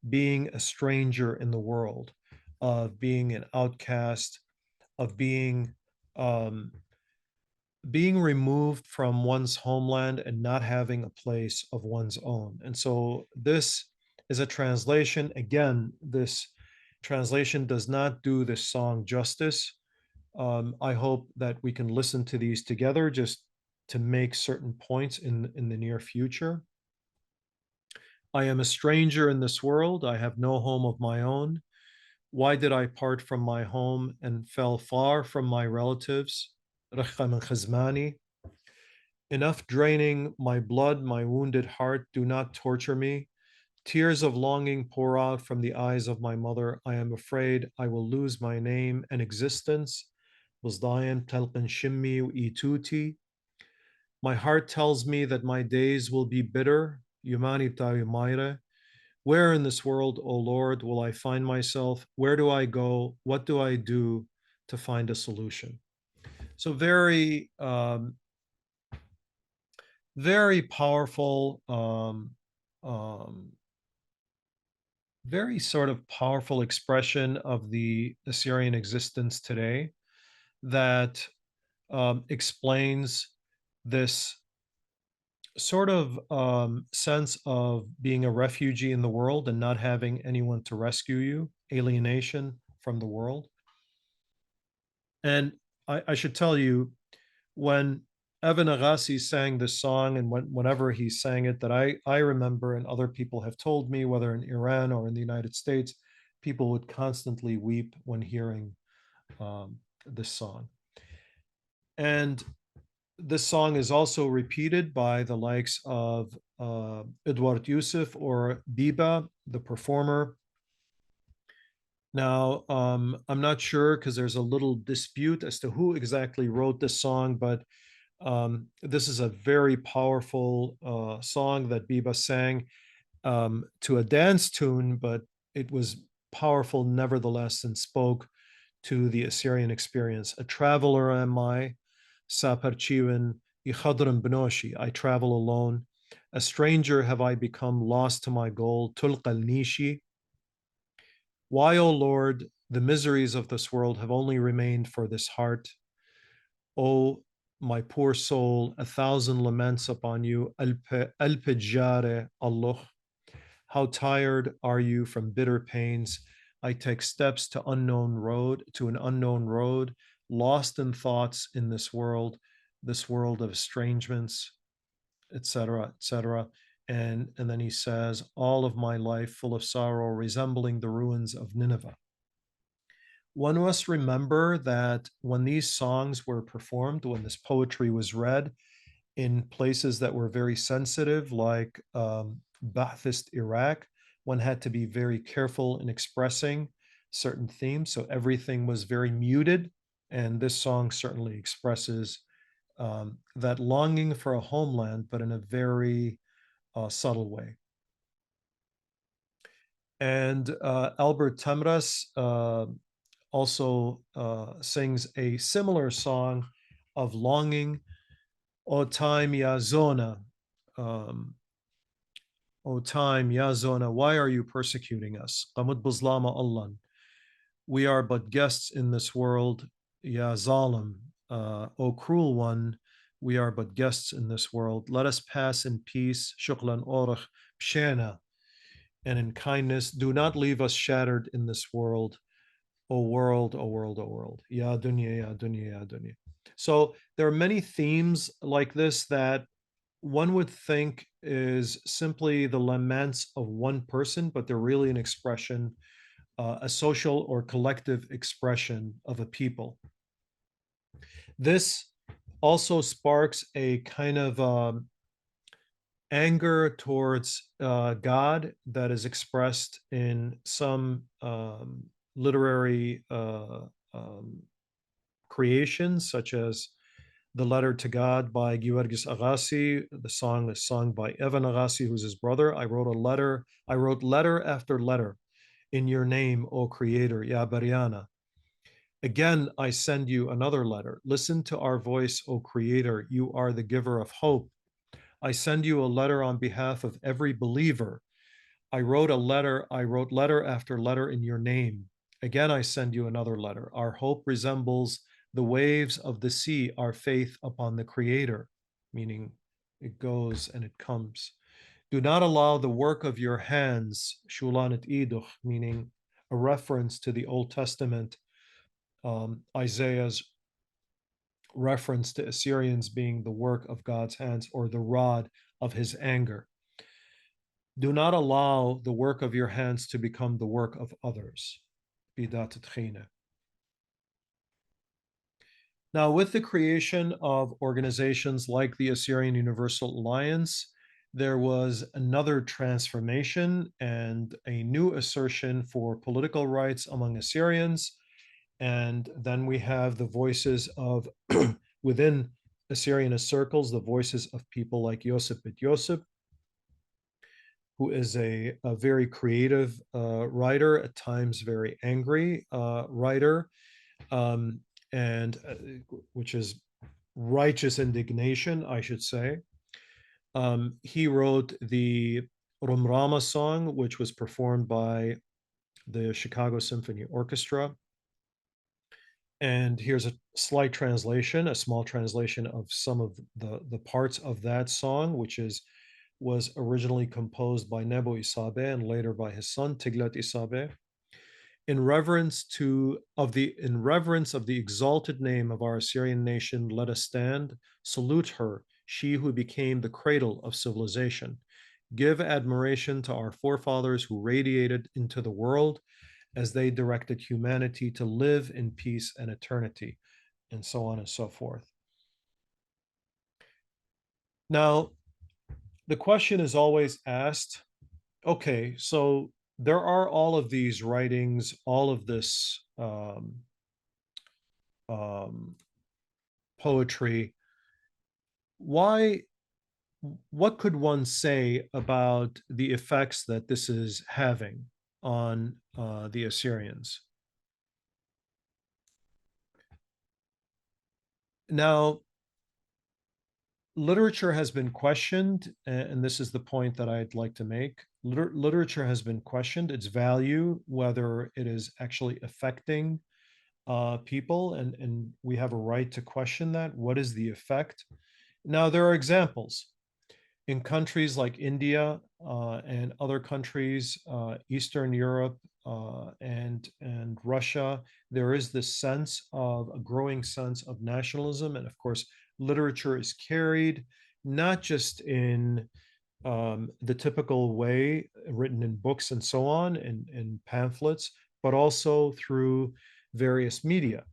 A: being a stranger in the world, of being an outcast, of um, being removed from one's homeland and not having a place of one's own. And so this is a translation. Again, this translation does not do this song justice. I hope that we can listen to these together just to make certain points in the near future. I am a stranger in this world. I have no home of my own. Why did I part from my home and fell far from my relatives? Enough draining my blood, my wounded heart. Do not torture me. Tears of longing pour out from the eyes of my mother. I am afraid I will lose my name and existence. My heart tells me that my days will be bitter. Where in this world, O Lord, will I find myself? Where do I go? What do I do to find a solution? So very powerful, um, very sort of powerful expression of the Assyrian existence today that explains this sort of sense of being a refugee in the world and not having anyone to rescue you, alienation from the world. And I should tell you, when Evan Agassi sang this song, and whenever he sang it, that I remember, and other people have told me, whether in Iran or in the United States, people would constantly weep when hearing this song. And this song is also repeated by the likes of Edward Yusuf or Biba, the performer. Now, I'm not sure because there's a little dispute as to who exactly wrote this song, but this is a very powerful song that Biba sang to a dance tune, but it was powerful nevertheless and spoke to the Assyrian experience. A traveler am I, Saparchivin, Ichadran Benoshi, I travel alone. A stranger have I become, lost to my goal, Tulqal Nishi. Why, O Lord, the miseries of this world have only remained for this heart. O my poor soul, 1,000 laments upon you. Alpejare Allah. How tired are you from bitter pains? I take steps to an unknown road, lost in thoughts in this world of estrangements, etc., etc. And then he says, all of my life full of sorrow, resembling the ruins of Nineveh. One must remember that when these songs were performed, when this poetry was read in places that were very sensitive, like Ba'athist Iraq, one had to be very careful in expressing certain themes. So everything was very muted. And this song certainly expresses that longing for a homeland, but in a very subtle way. And Albert Tamras also sings a similar song of longing. O time, ya Zona, O time, ya Zona, why are you persecuting us? Qamud Buzlama Allah. We are but guests in this world, ya Zalim, O cruel one, we are but guests in this world. Let us pass in peace, shuklan orach, pshana, and in kindness. Do not leave us shattered in this world. O world, O world, O world. Ya dunya, ya dunya, ya dunya. So there are many themes like this that one would think is simply the laments of one person, but they're really an expression, a social or collective expression of a people. This also sparks a kind of anger towards God that is expressed in some literary creations, such as the Letter to God by Georgis Agassi. The song is sung by Evan Agassi, who's his brother. I wrote letter after letter in your name, O Creator, Ya Bariana. Again, I send you another letter. Listen to our voice, O Creator. You are the giver of hope. I send you a letter on behalf of every believer. I wrote letter after letter in your name. Again, I send you another letter. Our hope resembles the waves of the sea, our faith upon the Creator, meaning it goes and it comes. Do not allow the work of your hands, shulanit iduch, meaning a reference to the Old Testament, Isaiah's reference to Assyrians being the work of God's hands or the rod of his anger. Do not allow the work of your hands to become the work of others. Now, with the creation of organizations like the Assyrian Universal Alliance, there was another transformation and a new assertion for political rights among Assyrians. And then we have the voices of, within Assyrianist circles, the voices of people like Yosef Bit Yosef, who is a very creative writer, at times very angry writer, um, and which is righteous indignation, I should say. He wrote the Rumrama song, which was performed by the Chicago Symphony Orchestra. And here's a slight translation, a small translation of some of the parts of that song, which was originally composed by Nebo Isabe and later by his son Tiglat Isabe. In reverence of the exalted name of our Assyrian nation, let us stand, salute her, she who became the cradle of civilization. Give admiration to our forefathers who radiated into the world as they directed humanity to live in peace and eternity, and so on and so forth. Now, the question is always asked, okay, so there are all of these writings, all of this um, poetry. Why? What could one say about the effects that this is having on the Assyrians? Now, literature has been questioned, and this is the point that I'd like to make. Literature has been questioned, its value, whether it is actually affecting people, and we have a right to question that. What is the effect? Now, there are examples in countries like India and other countries, Eastern Europe and Russia. There is this sense of a growing sense of nationalism, and of course, literature is carried not just in the typical way, written in books and so on, and pamphlets, but also through various media,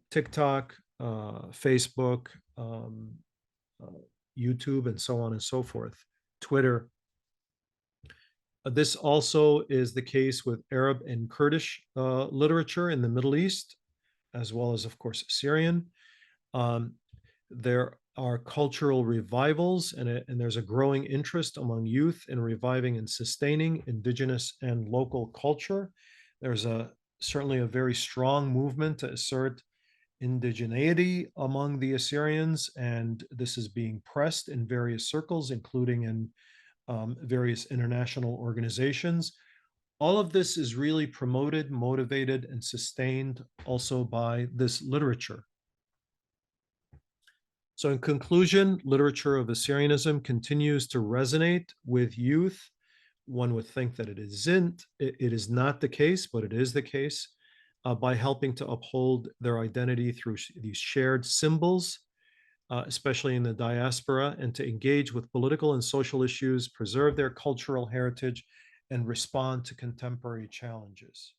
A: TikTok, Facebook, uh, YouTube, and so on and so forth, Twitter. This also is the case with Arab and Kurdish literature in the Middle East, as well as, of course, Assyrian. Um, there are cultural revivals, and there's a growing interest among youth in reviving and sustaining indigenous and local culture. There's certainly a very strong movement to assert indigeneity among the Assyrians, and this is being pressed in various circles, including in various international organizations. All of this is really promoted, motivated, and sustained also by this literature. So, in conclusion, literature of Assyrianism continues to resonate with youth. One would think that it isn't. It is not the case, but it is the case by helping to uphold their identity through these shared symbols, especially in the diaspora, and to engage with political and social issues, preserve their cultural heritage, and respond to contemporary challenges.